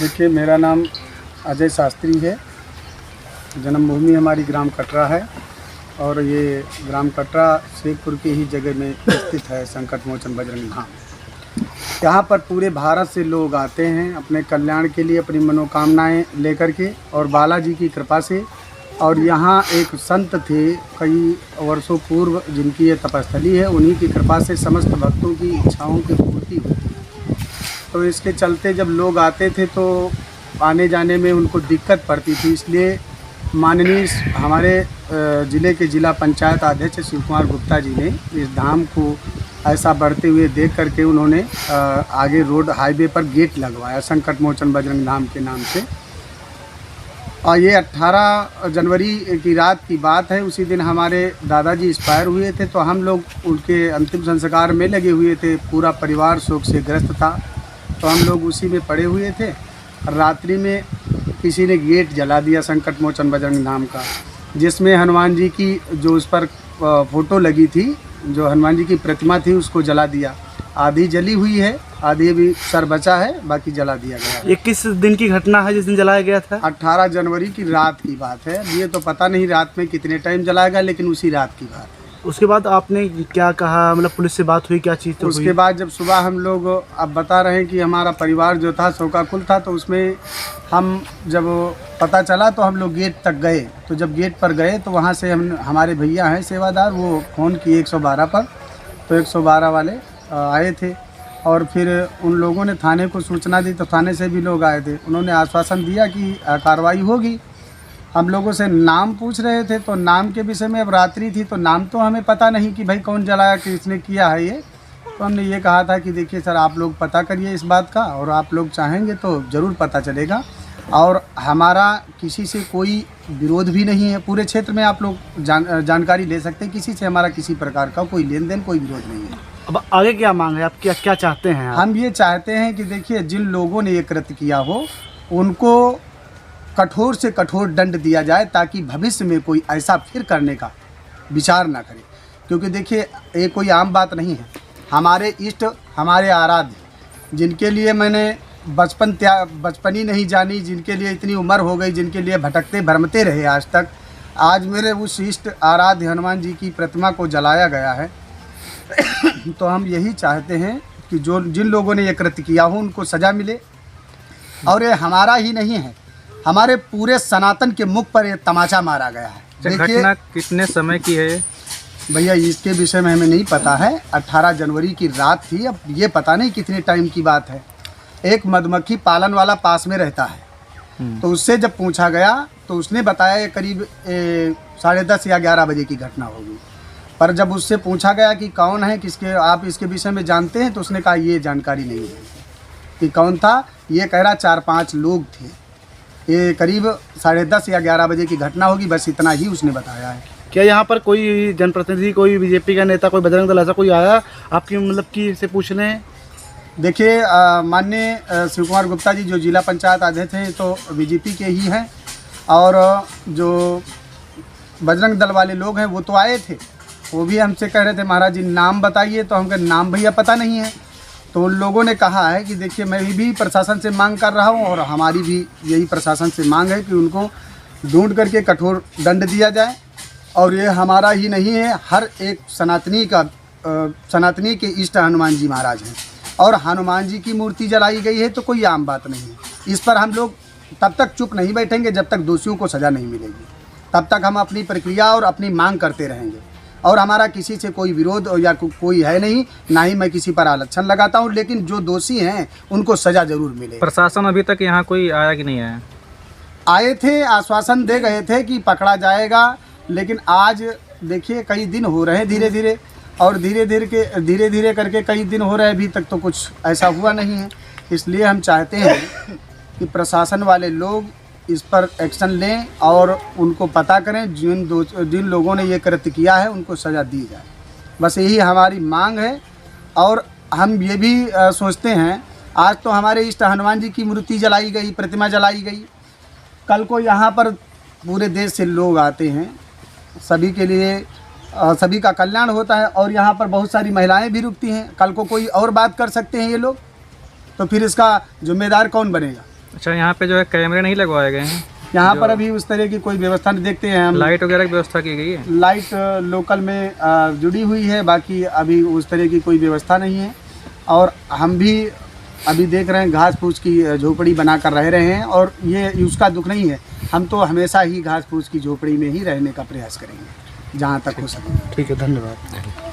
देखिए, मेरा नाम अजय शास्त्री है। जन्मभूमि हमारी ग्राम कटरा है और ये ग्राम कटरा शेखपुर की ही जगह में स्थित है। संकट मोचन बजरंग धाम, यहाँ पर पूरे भारत से लोग आते हैं अपने कल्याण के लिए, अपनी मनोकामनाएं लेकर के, और बालाजी की कृपा से। और यहाँ एक संत थे कई वर्षों पूर्व जिनकी ये तपस्थली है, उन्हीं की कृपा से समस्त भक्तों की इच्छाओं की पूर्ति होती है। तो इसके चलते जब लोग आते थे तो आने जाने में उनको दिक्कत पड़ती थी, इसलिए माननीय हमारे ज़िले के जिला पंचायत अध्यक्ष शिव कुमार गुप्ता जी ने इस धाम को ऐसा बढ़ते हुए देख करके उन्होंने आगे रोड हाईवे पर गेट लगवाया संकट मोचन बजरंग धाम के नाम से। और ये 18 जनवरी की रात की बात है। उसी दिन हमारे दादाजी एक्सपायर हुए थे, तो हम लोग उनके अंतिम संस्कार में लगे हुए थे। पूरा परिवार शोक से ग्रस्त था, तो हम लोग उसी में पड़े हुए थे। रात्रि में किसी ने गेट जला दिया संकट मोचन बजरंग धाम का, जिसमें हनुमान जी की जो उस पर फ़ोटो लगी थी, जो हनुमान जी की प्रतिमा थी, उसको जला दिया। आधी जली हुई है, आधी अभी सर बचा है, बाकी जला दिया गया। ये किस दिन की घटना है जिस दिन जलाया गया था? 18 जनवरी की रात की बात है। ये तो पता नहीं रात में कितने टाइम जलाया गया, लेकिन उसी रात की बात है। उसके बाद आपने क्या कहा, मतलब पुलिस से बात हुई, क्या चीज़ तो उसके बाद जब सुबह हम लोग अब बता रहे हैं कि हमारा परिवार जो था शोकाकुल था, तो उसमें हम जब पता चला तो हम लोग गेट तक गए। तो जब गेट पर गए तो वहाँ से हमारे भैया हैं सेवादार, वो फ़ोन किए 112 पर, तो 112 वाले आए थे और फिर उन लोगों ने थाने को सूचना दी, तो थाने से भी लोग आए थे। उन्होंने आश्वासन दिया कि कार्रवाई होगी। हम लोगों से नाम पूछ रहे थे, तो नाम के विषय में अब रात्रि थी तो नाम तो हमें पता नहीं कि भाई कौन जलाया, किसने किया है ये। तो हमने ये कहा था कि देखिए सर, आप लोग पता करिए इस बात का, और आप लोग चाहेंगे तो ज़रूर पता चलेगा। और हमारा किसी से कोई विरोध भी नहीं है, पूरे क्षेत्र में आप लोग जानकारी ले सकते हैं। किसी से हमारा किसी प्रकार का कोई लेन देन, कोई विरोध नहीं है। अब आगे क्या मांग है, आप क्या चाहते हैं आप? हम ये चाहते हैं कि देखिए, जिन लोगों ने ये कृत्य किया हो उनको कठोर से कठोर दंड दिया जाए, ताकि भविष्य में कोई ऐसा फिर करने का विचार ना करे। क्योंकि देखिए, ये कोई आम बात नहीं है। हमारे इष्ट, हमारे आराध्य, जिनके लिए मैंने बचपन ही नहीं जानी, जिनके लिए इतनी उम्र हो गई, जिनके लिए भटकते भरमते रहे आज तक, आज मेरे उस इष्ट आराध्य हनुमान जी की प्रतिमा को जलाया गया है। तो हम यही चाहते हैं कि जिन लोगों ने ये कृत्य किया हो उनको सज़ा मिले। और ये हमारा ही नहीं है, हमारे पूरे सनातन के मुख पर ये तमाचा मारा गया है। घटना कितने समय की है भैया? इसके विषय में हमें नहीं पता है। 18 जनवरी की रात थी, अब ये पता नहीं कितने टाइम की बात है। एक मधुमक्खी पालन वाला पास में रहता है, तो उससे जब पूछा गया तो उसने बताया ये करीब 10:30 या 11 बजे की घटना होगी। पर जब उससे पूछा गया कि कौन है, किसके आप इसके विषय में जानते हैं, तो उसने कहा ये जानकारी नहीं है कि कौन था। ये कह रहा 4-5 लोग थे। ये करीब 10:30 या 11 बजे की घटना होगी, बस इतना ही उसने बताया है। क्या यहाँ पर कोई जनप्रतिनिधि, कोई बीजेपी का नेता, कोई बजरंग दल ऐसा कोई आया आपकी मतलब कि से पूछने? देखिए, माननीय शिव कुमार गुप्ता जी जो जिला पंचायत अध्यक्ष हैं, तो बीजेपी के ही हैं। और जो बजरंग दल वाले लोग हैं वो तो आए थे, वो भी हमसे कह रहे थे महाराज जी नाम बताइए, तो हम कहे नाम भैया पता नहीं है। तो उन लोगों ने कहा है कि देखिए, मैं भी प्रशासन से मांग कर रहा हूँ, और हमारी भी यही प्रशासन से मांग है कि उनको ढूंढ करके कठोर दंड दिया जाए। और ये हमारा ही नहीं है, हर एक सनातनी के इष्ट हनुमान जी महाराज हैं, और हनुमान जी की मूर्ति जलाई गई है, तो कोई आम बात नहीं है। इस पर हम लोग तब तक चुप नहीं बैठेंगे जब तक दोषियों को सज़ा नहीं मिलेगी। तब तक हम अपनी प्रक्रिया और अपनी मांग करते रहेंगे। और हमारा किसी से कोई विरोध या कोई है नहीं, ना ही मैं किसी पर आलक्षण लगाता हूं, लेकिन जो दोषी हैं उनको सज़ा ज़रूर मिले। प्रशासन अभी तक यहाँ कोई आया कि नहीं आया? आए थे, आश्वासन दे गए थे कि पकड़ा जाएगा, लेकिन आज देखिए कई दिन हो रहे हैं धीरे धीरे, और धीरे धीरे करके कई दिन हो रहे हैं, अभी तक तो कुछ ऐसा हुआ नहीं है। इसलिए हम चाहते हैं कि प्रशासन वाले लोग इस पर एक्शन लें और उनको पता करें, जिन लोगों ने ये कृत्य किया है उनको सज़ा दी जाए। बस यही हमारी मांग है। और हम ये भी सोचते हैं, आज तो हमारे इष्ट हनुमान जी की मूर्ति जलाई गई, प्रतिमा जलाई गई, कल को यहाँ पर पूरे देश से लोग आते हैं, सभी के लिए सभी का कल्याण होता है। और यहाँ पर बहुत सारी महिलाएं भी रुकती हैं, कल को कोई और बात कर सकते हैं ये लोग, तो फिर इसका जिम्मेदार कौन बनेगा? अच्छा, यहाँ पे जो है कैमरे नहीं लगवाए गए हैं? यहाँ पर अभी उस तरह की कोई व्यवस्था नहीं देखते हैं हम। लाइट वगैरह की व्यवस्था की गई है? लाइट लोकल में जुड़ी हुई है, बाकी अभी उस तरह की कोई व्यवस्था नहीं है। और हम भी अभी देख रहे हैं घास फूस की झोपड़ी बना कर रह रहे हैं, और ये उसका दुख नहीं है। हम तो हमेशा ही घास फूस की झोपड़ी में ही रहने का प्रयास करेंगे जहाँ तक हो सके। ठीक है, धन्यवाद।